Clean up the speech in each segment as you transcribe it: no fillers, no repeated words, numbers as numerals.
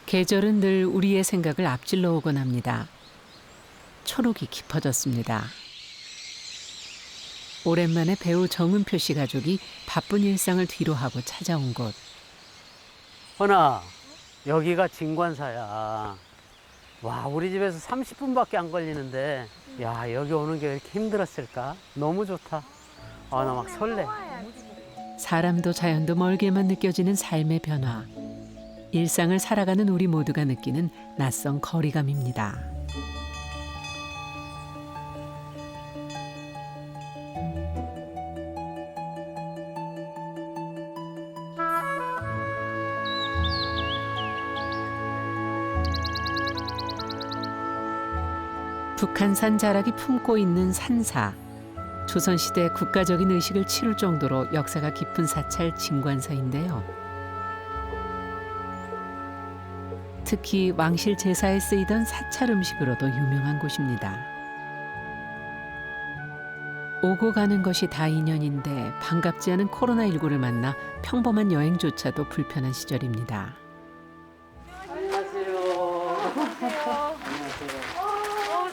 계절은 늘 우리의 생각을 앞질러 오곤 합니다. 초록이 깊어졌습니다. 오랜만에 배우 정은표 씨 가족이 바쁜 일상을 뒤로하고 찾아온 곳. 헌아, 여기가 진관사야. 와, 우리 집에서 30분밖에 안 걸리는데, 야, 여기 오는 게 왜 이렇게 힘들었을까? 너무 좋다. 아, 나 막 설레. 사람도 자연도 멀게만 느껴지는 삶의 변화. 일상을 살아가는 우리 모두가 느끼는 낯선 거리감입니다. 북한산 자락이 품고 있는 산사. 조선시대 국가적인 의식을 치룰 정도로 역사가 깊은 사찰 진관사인데요. 특히 왕실 제사에 쓰이던 사찰 음식으로도 유명한 곳입니다. 오고 가는 것이 다 인연인데 반갑지 않은 코로나19를 만나 평범한 여행조차도 불편한 시절입니다.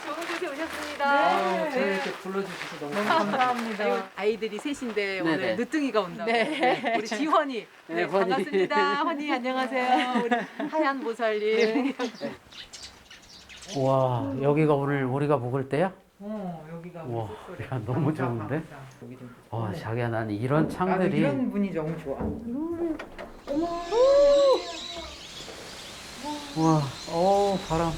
좋은 곳에 오셨습니다. 저희 이렇게 불러주셔서 너무 감사합니다. 아이들이 셋인데 오늘 네네. 늦둥이가 온다고. 네. 우리 지환이. 네, 네, 환희. 반갑습니다. 환희 안녕하세요. 우리 하얀 보살님. 와, 여기가 오늘 우리가 묵을 때야? 여기가 와, 야, 너무 좋은데? 와, 자기야, 난 이런 창들이. 이런 분이 너무 좋아. 와, 바람.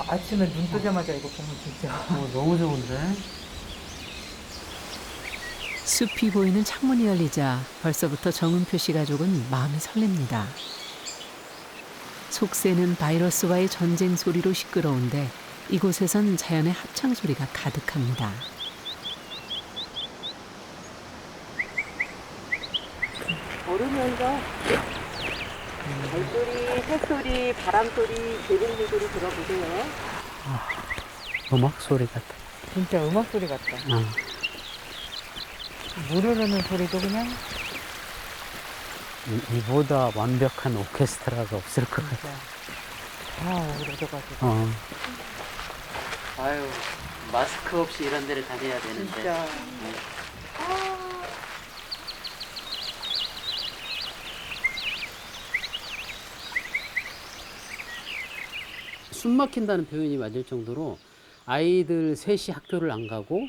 아침에 눈 뜨자마자 이거 보면 진짜. 너무 좋은데? 숲이 보이는 창문이 열리자 벌써부터 정은표 씨 가족은 마음이 설렙니다. 속세는 바이러스와의 전쟁 소리로 시끄러운데 이곳에선 자연의 합창 소리가 가득합니다. 걸으면서 별소리, 새소리, 바람소리, 개봉리 소리 들어보세요. 음악 소리 같아. 진짜 음악 소리 같다. 물 흐르는 소리도 그냥 이보다 완벽한 오케스트라가 없을 것 같아. 다 어우러져가지고. 아유, 마스크 없이 이런 데를 다녀야 되는데. 진짜. 숨 막힌다는 표현이 맞을 정도로 아이들 셋이 학교를 안 가고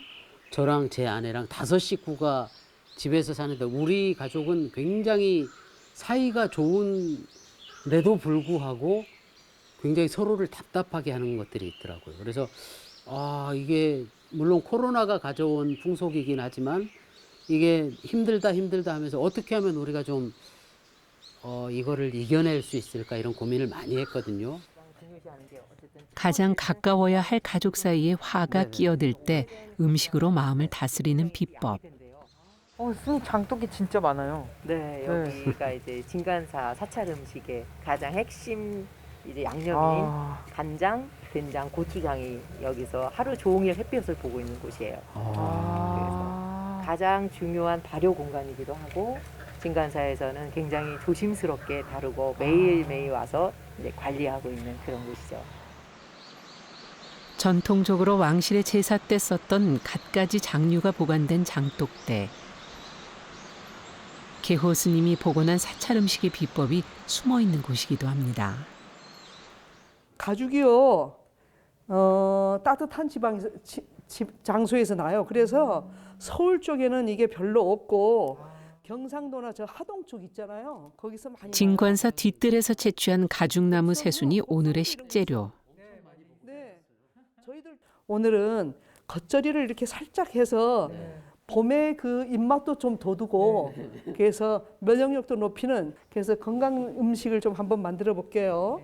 저랑 제 아내랑 5식구가 집에서 사는데 우리 가족은 굉장히 사이가 좋은데도 불구하고 굉장히 서로를 답답하게 하는 것들이 있더라고요. 그래서 이게 물론 코로나가 가져온 풍속이긴 하지만 이게 힘들다 하면서 어떻게 하면 우리가 좀 이거를 이겨낼 수 있을까 이런 고민을 많이 했거든요. 가장 가까워야 할 가족 사이에 화가 네네. 끼어들 때 음식으로 마음을 다스리는 비법. 선생님 장독이 진짜 많아요. 네, 여기가 이제 진간사 사찰 음식의 가장 핵심 이제 양념인 간장, 된장, 고추장이 여기서 하루 종일 햇볕을 보고 있는 곳이에요. 가장 중요한 발효 공간이기도 하고 진간사에서는 굉장히 조심스럽게 다루고 매일매일 와서 이제 관리하고 있는 그런 곳이죠. 전통적으로 왕실의 제사 때 썼던 갖가지 장류가 보관된 장독대. 계호 스님이 복원한 사찰 음식의 비법이 숨어 있는 곳이기도 합니다. 가죽이요, 따뜻한 장소에서 나요. 그래서 서울 쪽에는 이게 별로 없고 경상도나 저 하동 쪽 있잖아요. 거기서 많이 진관사 뒤뜰에서 채취한 가죽나무 새순이 오늘의 식재료. 네, 저희들 오늘은 겉절이를 이렇게 살짝 해서 봄에 그 입맛도 좀 돋우고 그래서 면역력도 높이는 그래서 건강 음식을 좀 한번 만들어 볼게요.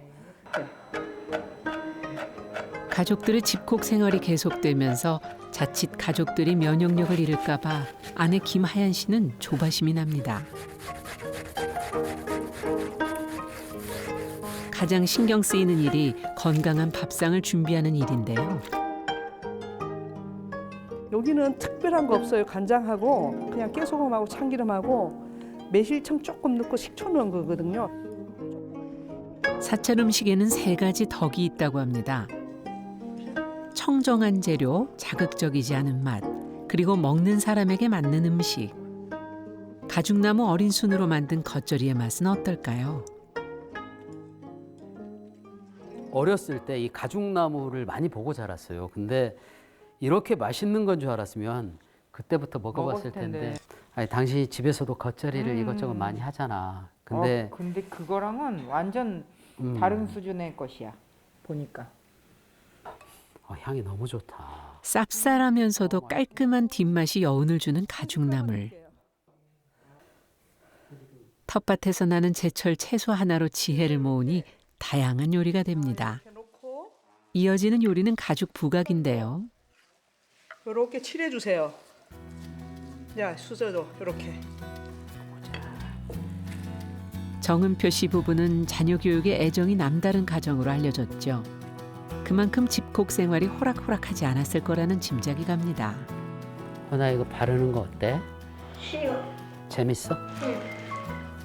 가족들의 집콕 생활이 계속되면서 자칫 가족들이 면역력을 잃을까 봐 아내 김하연 씨는 조바심이 납니다. 가장 신경 쓰이는 일이 건강한 밥상을 준비하는 일인데요. 여기는 특별한 거 없어요. 간장하고 그냥 깨소금하고 참기름하고 매실청 조금 넣고 식초 넣은 거거든요. 사찰 음식에는 3가지 덕이 있다고 합니다. 청정한 재료, 자극적이지 않은 맛, 그리고 먹는 사람에게 맞는 음식. 가죽나무 어린 순으로 만든 겉절이의 맛은 어떨까요? 어렸을 때 이 가죽나무를 많이 보고 자랐어요. 근데 이렇게 맛있는 건 줄 알았으면 그때부터 먹어봤을 먹었을 텐데. 텐데. 아니, 당신이 집에서도 겉절이를 이것저것 많이 하잖아. 근데 근데 그거랑은 완전 다른 수준의 것이야. 보니까. 향이 너무 좋다. 쌉쌀하면서도 깔끔한 뒷맛이 여운을 주는 가죽나물. 텃밭에서 나는 제철 채소 하나로 지혜를 모으니 다양한 요리가 됩니다. 이어지는 요리는 가죽 부각인데요. 이렇게 칠해주세요. 야, 수저도 이렇게. 정은표 씨 부부는 자녀 교육에 애정이 남다른 가정으로 알려졌죠. 그만큼 집콕 생활이 호락호락하지 않았을 거라는 짐작이 갑니다. 나 이거 바르는 거 어때? 쉬워. 재밌어?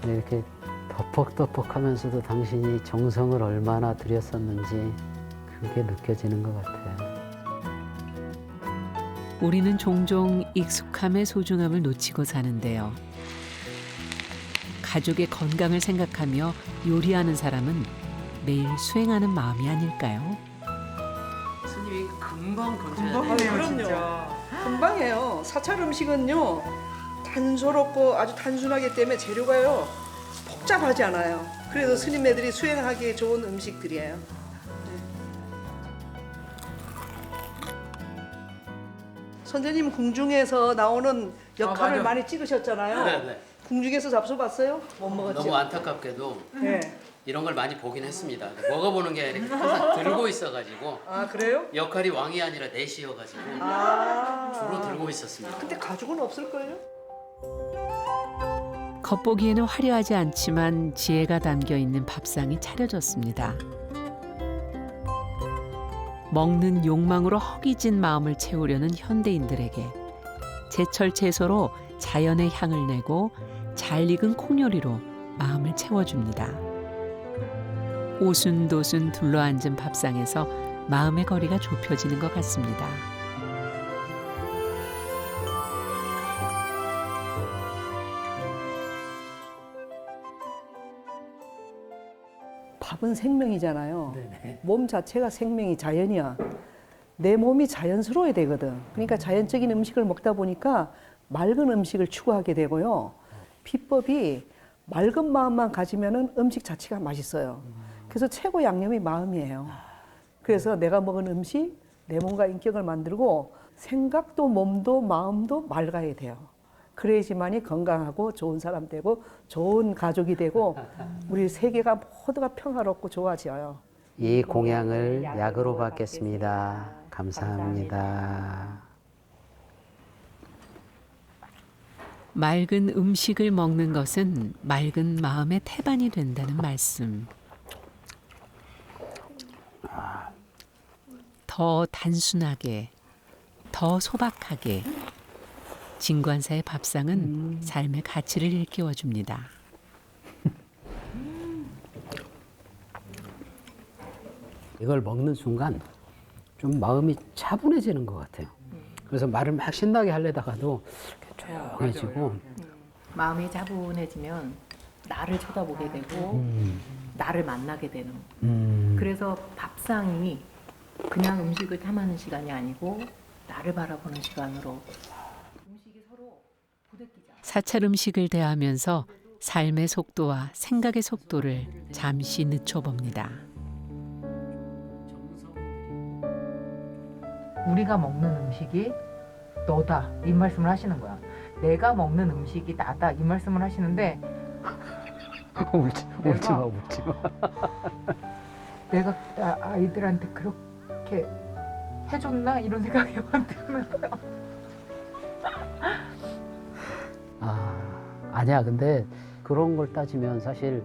이렇게 덕퍽덕퍽하면서도 당신이 정성을 얼마나 들였었는지 그게 느껴지는 것 같아요. 우리는 종종 익숙함의 소중함을 놓치고 사는데요. 가족의 건강을 생각하며 요리하는 사람은 매일 수행하는 마음이 아닐까요? 스님이 금방 그럼요. 금방해요. 사찰 음식은요 단소롭고 아주 단순하기 때문에 재료가요 복잡하지 않아요. 그래서 스님네들이 수행하기에 좋은 음식들이에요. 선생님 궁중에서 나오는 역할을 많이 찍으셨잖아요. 네네. 궁중에서 잡숴봤어요? 못 먹었죠? 너무 안타깝게도 네. 이런 걸 많이 보긴 했습니다. 먹어보는 게 아니라 항상 들고 있어가지고 아 그래요? 역할이 왕이 아니라 내시여가지고 아 주로 들고 있었습니다. 근데 가죽은 없을걸요? 겉보기에는 화려하지 않지만 지혜가 담겨 있는 밥상이 차려졌습니다. 먹는 욕망으로 허기진 마음을 채우려는 현대인들에게 제철 채소로 자연의 향을 내고 잘 익은 콩요리로 마음을 채워줍니다. 오순도순 둘러앉은 밥상에서 마음의 거리가 좁혀지는 것 같습니다. 밥은 생명이잖아요. 네네. 몸 자체가 생명이 자연이야. 내 몸이 자연스러워야 되거든. 그러니까 자연적인 음식을 먹다 보니까 맑은 음식을 추구하게 되고요. 비법이 맑은 마음만 가지면은 음식 자체가 맛있어요. 그래서 최고 양념이 마음이에요. 그래서 내가 먹은 음식, 내 몸과 인격을 만들고 생각도 몸도 마음도 맑아야 돼요. 그래야지만이 건강하고 좋은 사람 되고 좋은 가족이 되고 우리 세계가 모두가 평화롭고 좋아져요. 이 공양을 약으로 받겠습니다. 감사합니다. 맑은 음식을 먹는 것은 맑은 마음의 태반이 된다는 말씀. 더 단순하게, 더 소박하게 진관사의 밥상은 삶의 가치를 일깨워줍니다. 이걸 먹는 순간 좀 마음이 차분해지는 것 같아요. 그래서 말을 막 신나게 하려다가도 조용해지고 마음이 차분해지면 나를 쳐다보게 되고 나를 만나게 되는. 그래서 밥상이 그냥 음식을 탐하는 시간이 아니고 나를 바라보는 시간으로 음식이 서로 부대끼지 않아요. 사찰 음식을 대하면서 삶의 속도와 생각의 속도를 잠시 늦춰봅니다. 우리가 먹는 음식이 너다 이 말씀을 하시는 거야. 내가 먹는 음식이 나다 이 말씀을 하시는데 울지 마. 내가 아이들한테 그렇게 해줬나 이런 생각이 막 드는 거야. 아니야. 근데 그런 걸 따지면 사실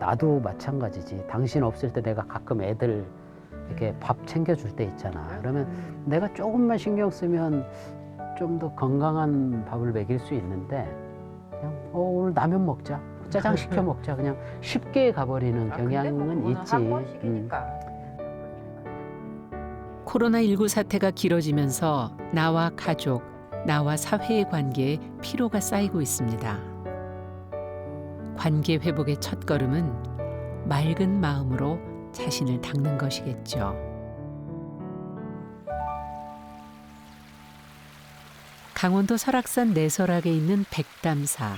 나도 마찬가지지. 당신 없을 때 내가 가끔 애들 이렇게 밥 챙겨줄 때 있잖아. 그러면 내가 조금만 신경 쓰면 좀 더 건강한 밥을 먹일 수 있는데 그냥 오늘 라면 먹자. 짜장 시켜 먹자 그냥 쉽게 가버리는 경향은 있지. 한 번씩이니까. 코로나19 사태가 길어지면서 나와 가족, 나와 사회의 관계에 피로가 쌓이고 있습니다. 관계 회복의 첫걸음은 맑은 마음으로 자신을 닦는 것이겠죠. 강원도 설악산 내설악에 있는 백담사.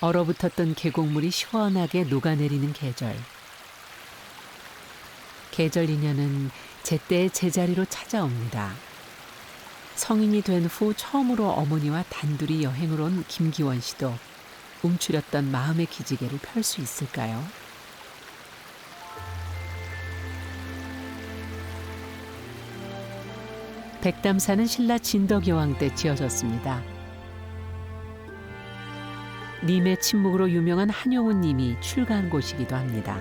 얼어붙었던 계곡물이 시원하게 녹아내리는 계절. 계절 인연은 제때의 제자리로 찾아옵니다. 성인이 된 후 처음으로 어머니와 단둘이 여행을 온 김기원 씨도 움츠렸던 마음의 기지개를 펼 수 있을까요? 백담사는 신라 진덕여왕 때 지어졌습니다. 님의 침묵으로 유명한 한용운 님이 출가한 곳이기도 합니다.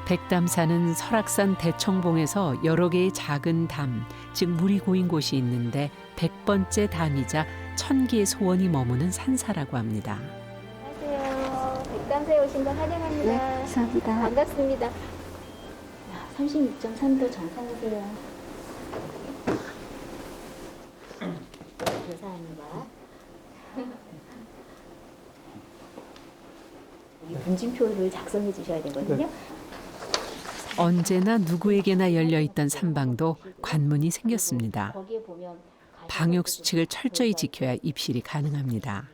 백담사는 설악산 대청봉에서 여러 개의 작은 담, 즉 물이 고인 곳이 있는데 100번째 담이자 1000개의 소원이 머무는 산사라고 합니다. 안녕하세요. 백담사에 오신 걸 환영합니다. 네, 감사합니다. 반갑습니다. 36.3도 정상이세요. 감사합니다. 이 분진표를 작성해 주셔야 되거든요. 언제나 누구에게나 열려있던 산방도 관문이 생겼습니다. 거기에 보면 방역 수칙을 철저히 지켜야 입실이 가능합니다.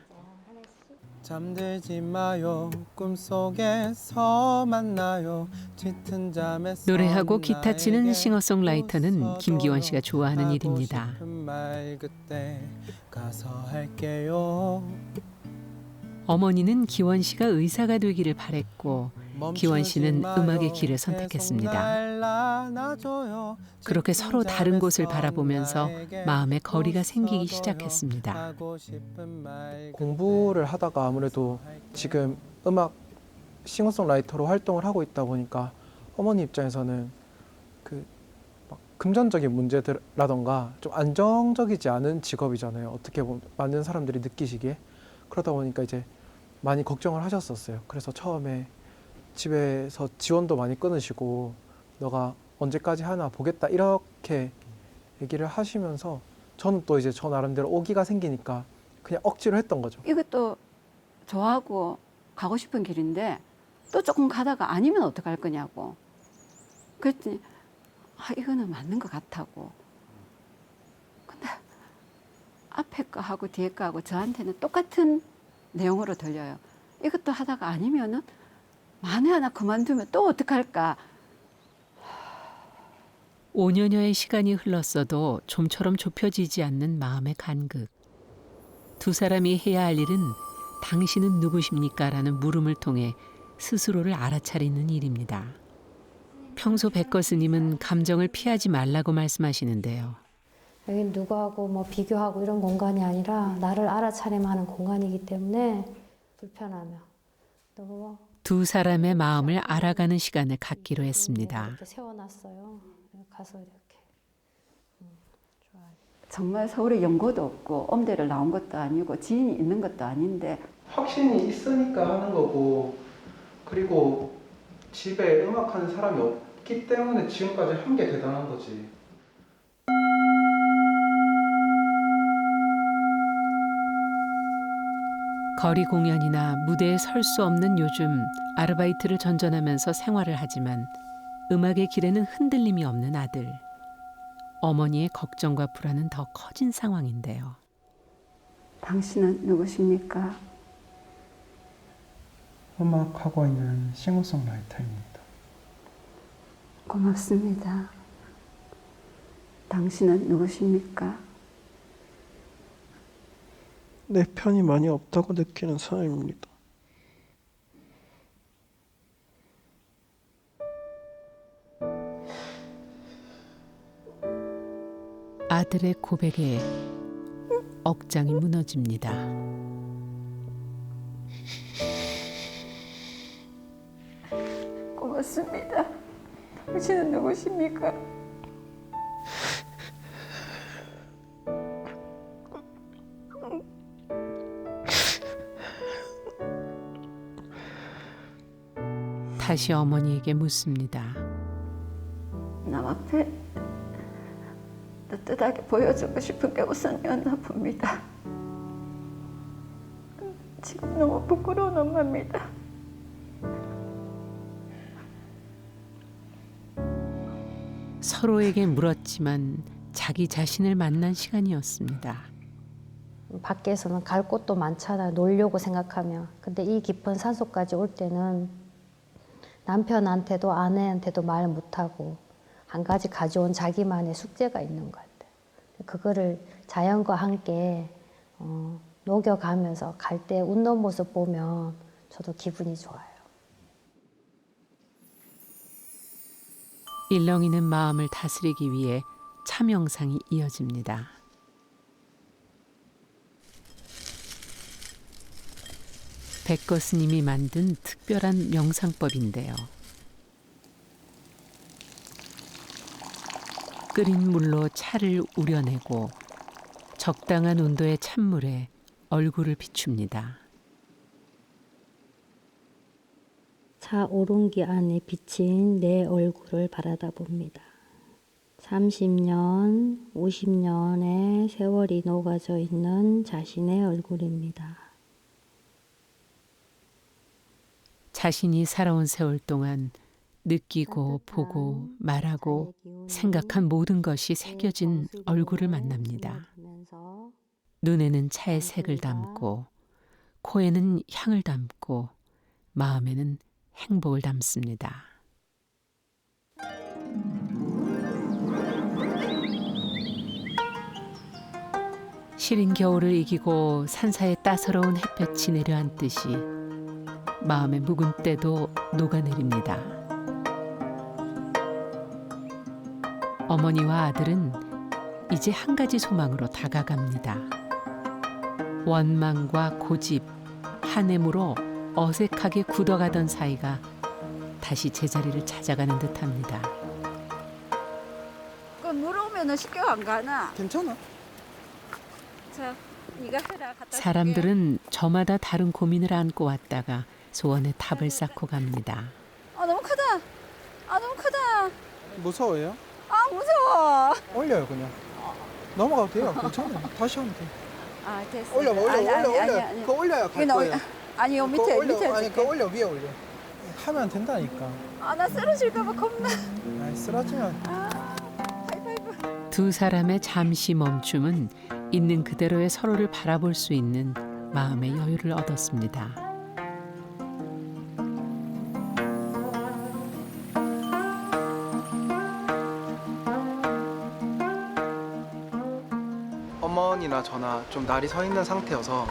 잠들지 마요 꿈속에서 만나요 짙은 잠에 노래하고 기타 치는 싱어송라이터는 김기원 씨가 좋아하는 일입니다. 말 그때 가서 할게요. 어머니는 기원 씨가 의사가 되기를 바랬고 기원 씨는 음악의 길을 선택했습니다. 그렇게 서로 다른 곳을 바라보면서 마음의 거리가 생기기 시작했습니다. 공부를 하다가 아무래도 지금 음악 싱어송라이터로 활동을 하고 있다 보니까 어머니 입장에서는 막 금전적인 문제라던가 좀 안정적이지 않은 직업이잖아요. 어떻게 보면 많은 사람들이 느끼시기에. 그러다 보니까 이제 많이 걱정을 하셨었어요. 그래서 처음에 집에서 지원도 많이 끊으시고 너가 언제까지 하나 보겠다 이렇게 얘기를 하시면서 저는 또 이제 저 나름대로 오기가 생기니까 그냥 억지로 했던 거죠. 이것도 좋아하고 가고 싶은 길인데 또 조금 가다가 아니면 어떡할 거냐고. 그랬더니 이거는 맞는 것 같다고. 근데 앞에 거하고 뒤에 거하고 저한테는 똑같은 내용으로 들려요. 이것도 하다가 아니면은 만에 하나 그만두면 또 어떡할까. 5년여의 시간이 흘렀어도 좀처럼 좁혀지지 않는 마음의 간극. 두 사람이 해야 할 일은 당신은 누구십니까? 라는 물음을 통해 스스로를 알아차리는 일입니다. 평소 백거 스님은 감정을 피하지 말라고 말씀하시는데요. 여긴 누구하고 뭐 비교하고 이런 공간이 아니라 나를 알아차림하는 공간이기 때문에 불편하며 또 두 사람의 마음을 알아가는 시간을 갖기로 했습니다. 이렇게 세워놨어요. 가서 이렇게 좋아요. 정말 서울에 연고도 없고 엄대를 나온 것도 아니고 지인이 있는 것도 아닌데 확신이 있으니까 하는 거고 그리고 집에 음악하는 사람이 없기 때문에 지금까지 한 게 대단한 거지. 거리 공연이나 무대에 설 수 없는 요즘 아르바이트를 전전하면서 생활을 하지만 음악의 길에는 흔들림이 없는 아들. 어머니의 걱정과 불안은 더 커진 상황인데요. 당신은 누구십니까? 음악하고 있는 싱어송라이터입니다. 고맙습니다. 당신은 누구십니까? 내 편이 많이 없다고 느끼는 사람입니다. 아들의 고백에 억장이 무너집니다. 고맙습니다. 당신은 누구십니까? 다시 어머니에게 묻습니다. 남 앞에 뜨뜻하게 보여주고 싶은 게 우선이었나 봅니다. 지금 너무 부끄러운 엄마입니다. 서로에게 물었지만 자기 자신을 만난 시간이었습니다. 밖에서는 갈 곳도 많잖아요. 놀려고 생각하면. 근데 이 깊은 산속까지 올 때는 남편한테도 아내한테도 말 못하고 한 가지 가져온 자기만의 숙제가 있는 것 같아요. 그거를 자연과 함께 녹여가면서 갈 때 웃는 모습 보면 저도 기분이 좋아요. 일렁이는 마음을 다스리기 위해 참영상이 이어집니다. 백거 스님이 만든 특별한 명상법인데요. 끓인 물로 차를 우려내고 적당한 온도의 찬물에 얼굴을 비춥니다. 차 오른기 안에 비친 내 얼굴을 바라다 봅니다. 30년, 50년의 세월이 녹아져 있는 자신의 얼굴입니다. 자신이 살아온 세월 동안 느끼고 보고 말하고 생각한 모든 것이 새겨진 얼굴을 만납니다. 눈에는 차의 색을 담고 코에는 향을 담고 마음에는 행복을 담습니다. 시린 겨울을 이기고 산사에 따사로운 햇볕이 내려앉듯이 마음의 묵은 때도 녹아내립니다. 어머니와 아들은 이제 한 가지 소망으로 다가갑니다. 원망과 고집, 한해무로 어색하게 굳어가던 사이가 다시 제자리를 찾아가는 듯합니다. 그 물어오면 쉽게 안 가나? 괜찮아. 자, 네가 해라. 갖다 줄게. 사람들은 저마다 다른 고민을 안고 왔다가 소원의 탑을 쌓고 갑니다. 아 너무 크다. 아 너무 크다. 무서워요? 아 무서워. 올려요 그냥. 넘어가도 돼요. 괜찮아요. 다시 하면 돼요. 아 됐어. 올려. 아니. 그거 올려야 갈 이거 거예요. 아니 요 그거 밑에 올려. 밑에 아니 줄게. 그거 올려 위에 올려. 하면 된다니까. 아나 쓰러질까봐 겁나. 아이 쓰러지면 하이파이브. 두 사람의 잠시 멈춤은 있는 그대로의 서로를 바라볼 수 있는 마음의 여유를 얻었습니다. 어머니나 저나 좀 날이 서 있는 상태여서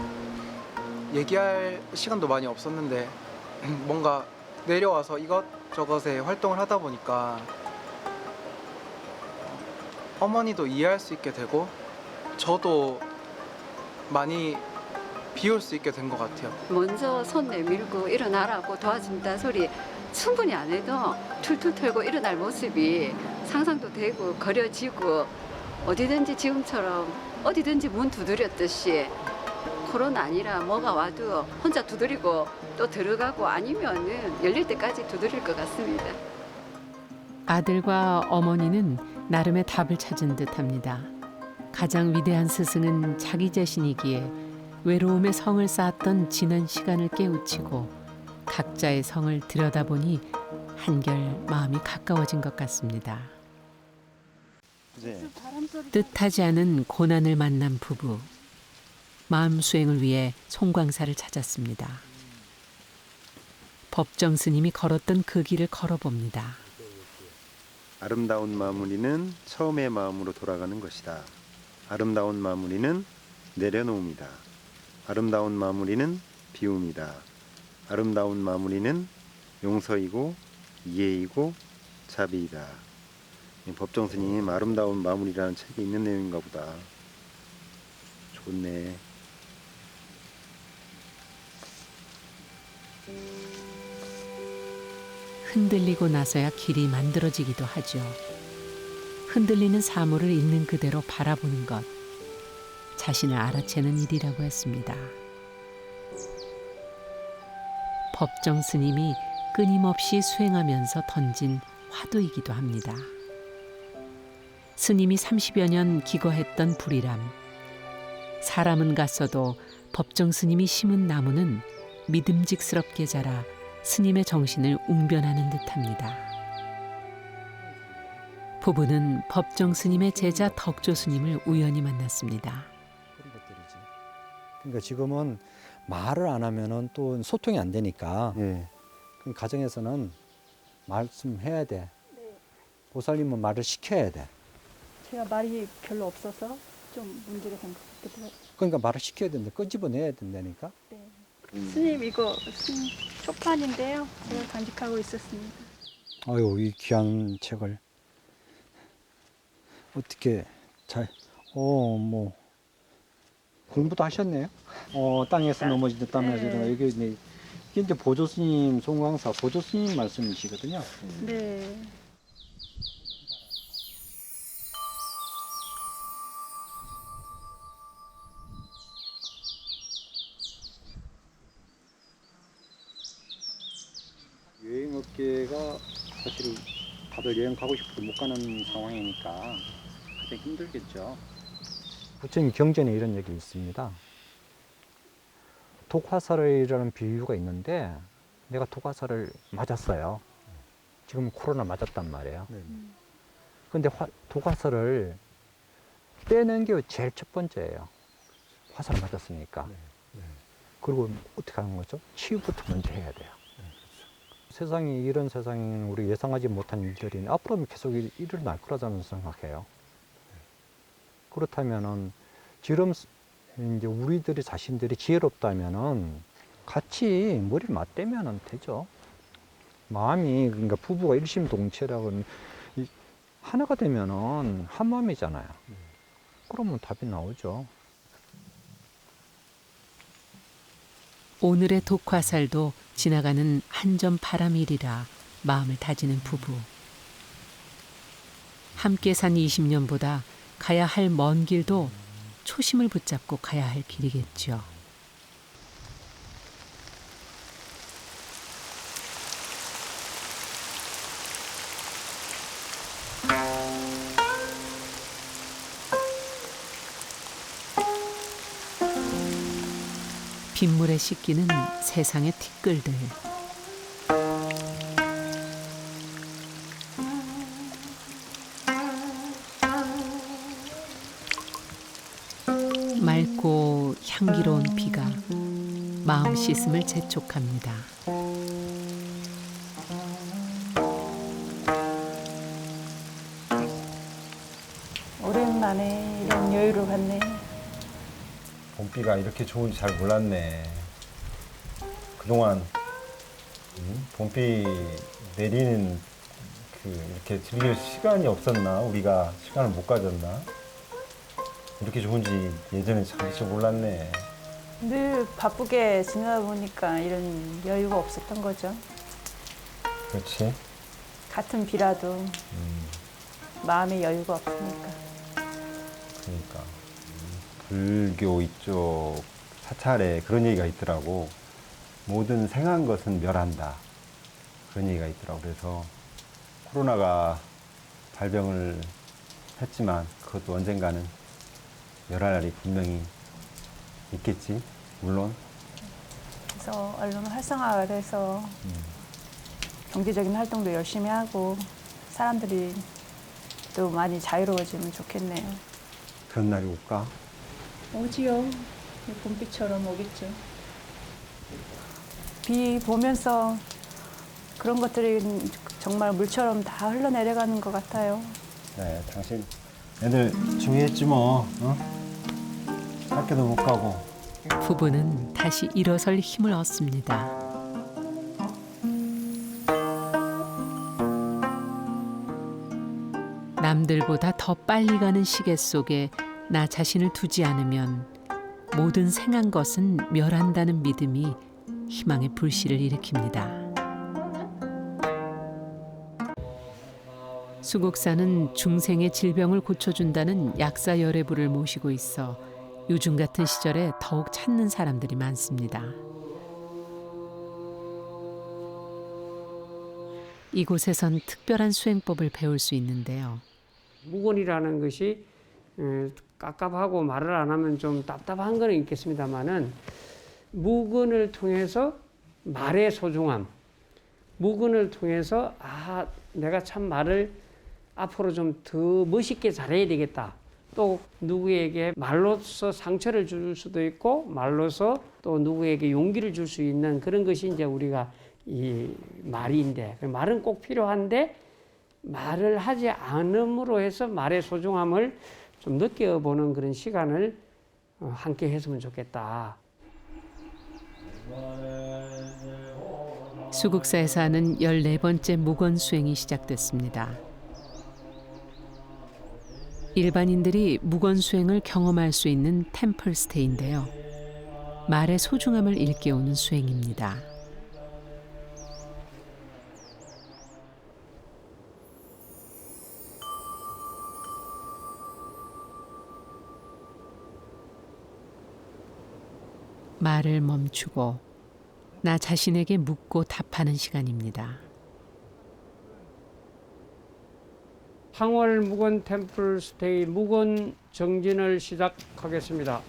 얘기할 시간도 많이 없었는데 뭔가 내려와서 이것저것에 활동을 하다 보니까 어머니도 이해할 수 있게 되고 저도 많이 비울 수 있게 된 것 같아요. 먼저 손 내밀고 일어나라고 도와준다 소리 충분히 안 해도 툴툴 털고 일어날 모습이 상상도 되고 그려지고 어디든지 지금처럼 어디든지 문 두드렸듯이 코로나 아니라 뭐가 와도 혼자 두드리고 또 들어가고 아니면은 열릴 때까지 두드릴 것 같습니다. 아들과 어머니는 나름의 답을 찾은 듯합니다. 가장 위대한 스승은 자기 자신이기에 외로움의 성을 쌓았던 지난 시간을 깨우치고 각자의 성을 들여다보니 한결 마음이 가까워진 것 같습니다. 뜻하지 않은 고난을 만난 부부. 마음 수행을 위해 송광사를 찾았습니다. 법정 스님이 걸었던 그 길을 걸어봅니다. 아름다운 마무리는 처음의 마음으로 돌아가는 것이다. 아름다운 마무리는 내려놓음이다. 아름다운 마무리는 비움이다. 아름다운 마무리는 용서이고 이해이고 자비이다. 법정 스님 아름다운 마무리라는 책에 있는 내용인가 보다. 좋네. 흔들리고 나서야 길이 만들어지기도 하죠. 흔들리는 사물을 있는 그대로 바라보는 것. 자신을 알아채는 일이라고 했습니다. 법정 스님이 끊임없이 수행하면서 던진 화두이기도 합니다. 스님이 30여 년 기거했던 불이람. 사람은 갔어도 법정 스님이 심은 나무는 믿음직스럽게 자라 스님의 정신을 웅변하는 듯합니다. 부부는 법정 스님의 제자 덕조 스님을 우연히 만났습니다. 그런 것들이지. 그러니까 지금은 말을 안 하면은 또 소통이 안 되니까 그 가정에서는 말씀해야 돼. 보살님은 말을 시켜야 돼. 제가 말이 별로 없어서 좀 문제가 된 것 같기도 해요. 그러니까 말을 시켜야 된다. 끄집어내야 된다니까. 스님 이거 스님 초판인데요. 제가 간직하고 있었습니다. 아유, 이 귀한 책을 어떻게 잘, 뭐 공부도 하셨네요. 땅에서 넘어지는 땀에서 일어나. 이게 이제 보조스님, 송광사 보조스님 말씀이시거든요. 네. 여행업계가 사실 다들 여행 가고 싶어도 못 가는 상황이니까 가장 힘들겠죠. 부처님 경전에 이런 얘기 있습니다. 독화살이라는 비유가 있는데 내가 독화살을 맞았어요. 지금 코로나 맞았단 말이에요. 근데 독화살을 빼는 게 제일 첫 번째예요. 화살 맞았으니까. 그리고 어떻게 하는 거죠? 치유부터 먼저 해야 돼요. 세상이 이런 세상에 우리 예상하지 못한 일들이 앞으로 계속 일어날 거라는 생각해요. 그렇다면은 지금 이제 우리들이 자신들이 지혜롭다면은 같이 머리를 맞대면은 되죠. 마음이 그러니까 부부가 일심동체라고 하나가 되면은 한 마음이잖아요. 그러면 답이 나오죠. 오늘의 독화살도 지나가는 한 점 바람일이라 마음을 다지는 부부. 함께 산 20년보다 가야 할 먼 길도 초심을 붙잡고 가야 할 길이겠죠. 빗물에 씻기는 세상의 티끌들. 맑고 향기로운 비가 마음 씻음을 재촉합니다. 오랜만에 이런 여유를 갖네. 봄비가 이렇게 좋은지 잘 몰랐네. 그동안 봄비 내리는 이렇게 즐길 시간이 없었나? 우리가 시간을 못 가졌나? 이렇게 좋은지 예전에 잘 몰랐네. 늘 바쁘게 지내다 보니까 이런 여유가 없었던 거죠. 그렇지? 같은 비라도 마음의 여유가 없으니까. 그러니까 불교 이쪽 사찰에 그런 얘기가 있더라고. 모든 생한 것은 멸한다. 그런 얘기가 있더라고. 그래서 코로나가 발병을 했지만 그것도 언젠가는 멸할 날이 분명히 있겠지. 물론. 그래서 언론 활성화가 돼서 경제적인 활동도 열심히 하고 사람들이 또 많이 자유로워지면 좋겠네요. 그런 날이 올까? 오지요. 봄비처럼 오겠죠. 비 보면서 그런 것들이 정말 물처럼 다 흘러내려가는 것 같아요. 네, 당신 애들 중요했지 뭐. 학교도 못 가고. 부부는 다시 일어설 힘을 얻습니다. 남들보다 더 빨리 가는 시계 속에 나 자신을 두지 않으면 모든 생한 것은 멸한다는 믿음이 희망의 불씨를 일으킵니다. 수국사는 중생의 질병을 고쳐준다는 약사 열애부를 모시고 있어 요즘 같은 시절에 더욱 찾는 사람들이 많습니다. 이곳에선 특별한 수행법을 배울 수 있는데요. 무건이라는 것이 깝깝하고 말을 안 하면 좀 답답한 건 있겠습니다만은 무건을 통해서 말의 소중함, 무건을 통해서 내가 참 말을 앞으로 좀 더 멋있게 잘해야 되겠다. 또 누구에게 말로서 상처를 줄 수도 있고 말로서 또 누구에게 용기를 줄 수 있는 그런 것이 이제 우리가 이 말인데 말은 꼭 필요한데 말을 하지 않음으로 해서 말의 소중함을 좀 느껴보는 그런 시간을 함께 했으면 좋겠다. 수국사에서 하는 14번째 무건 수행이 시작됐습니다. 일반인들이 무건 수행을 경험할 수 있는 템플스테이인데요. 말의 소중함을 일깨우는 수행입니다. 말을 멈추고 나 자신에게 묻고 답하는 시간입니다. 항월 무건 템플 스테이 무건 정진을 시작하겠습니다.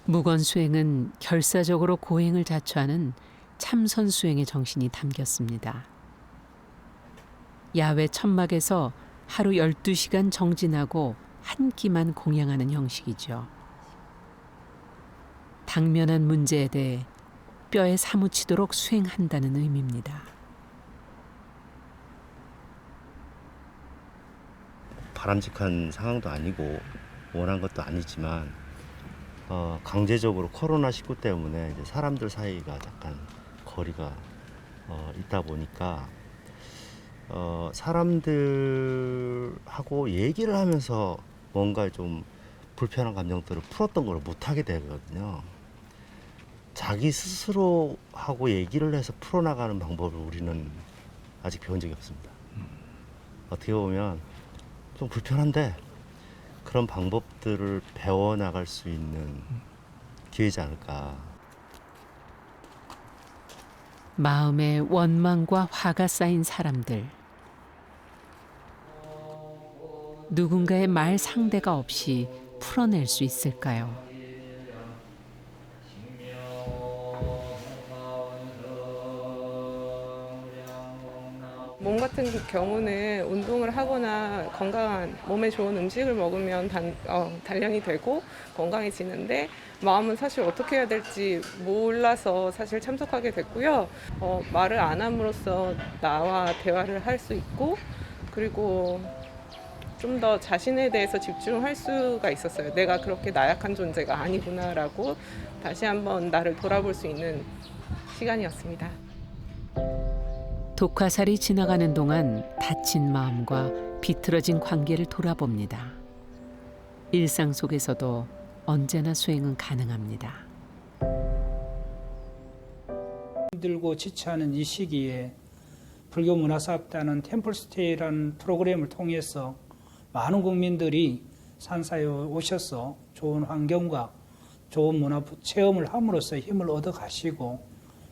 무건 수행은 결사적으로 고행을 자처하는 참선 수행의 정신이 담겼습니다. 야외 천막에서 하루 12시간 정진하고 한 끼만 공양하는 형식이죠. 당면한 문제에 대해 뼈에 사무치도록 수행한다는 의미입니다. 바람직한 상황도 아니고 원한 것도 아니지만 강제적으로 코로나19 때문에 이제 사람들 사이가 약간 거리가 있다 보니까 사람들하고 얘기를 하면서 뭔가 좀 불편한 감정들을 풀었던 걸 못하게 되거든요. 자기 스스로 하고 얘기를 해서 풀어나가는 방법을 우리는 아직 배운 적이 없습니다. 어떻게 보면 좀 불편한데 그런 방법들을 배워나갈 수 있는 기회지 않을까. 마음에 원망과 화가 쌓인 사람들. 누군가의 말 상대가 없이 풀어낼 수 있을까요? 몸 같은 경우는 운동을 하거나 건강한 몸에 좋은 음식을 먹으면 단련이 되고 건강해지는데 마음은 사실 어떻게 해야 될지 몰라서 사실 참석하게 됐고요. 말을 안 함으로써 나와 대화를 할 수 있고 그리고 좀 더 자신에 대해서 집중할 수가 있었어요. 내가 그렇게 나약한 존재가 아니구나라고 다시 한번 나를 돌아볼 수 있는 시간이었습니다. 독화살이 지나가는 동안 다친 마음과 비틀어진 관계를 돌아봅니다. 일상 속에서도 언제나 수행은 가능합니다. 힘들고 지쳐하는 이 시기에 불교 문화사업단은 템플스테이라는 프로그램을 통해서 많은 국민들이 산사에 오셔서 좋은 환경과 좋은 문화 체험을 함으로써 힘을 얻어 가시고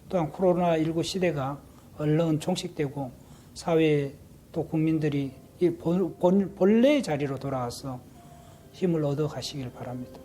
또한 코로나19 시대가 얼른 종식되고 사회에 또 국민들이 이 본래의 자리로 돌아와서 힘을 얻어 가시길 바랍니다.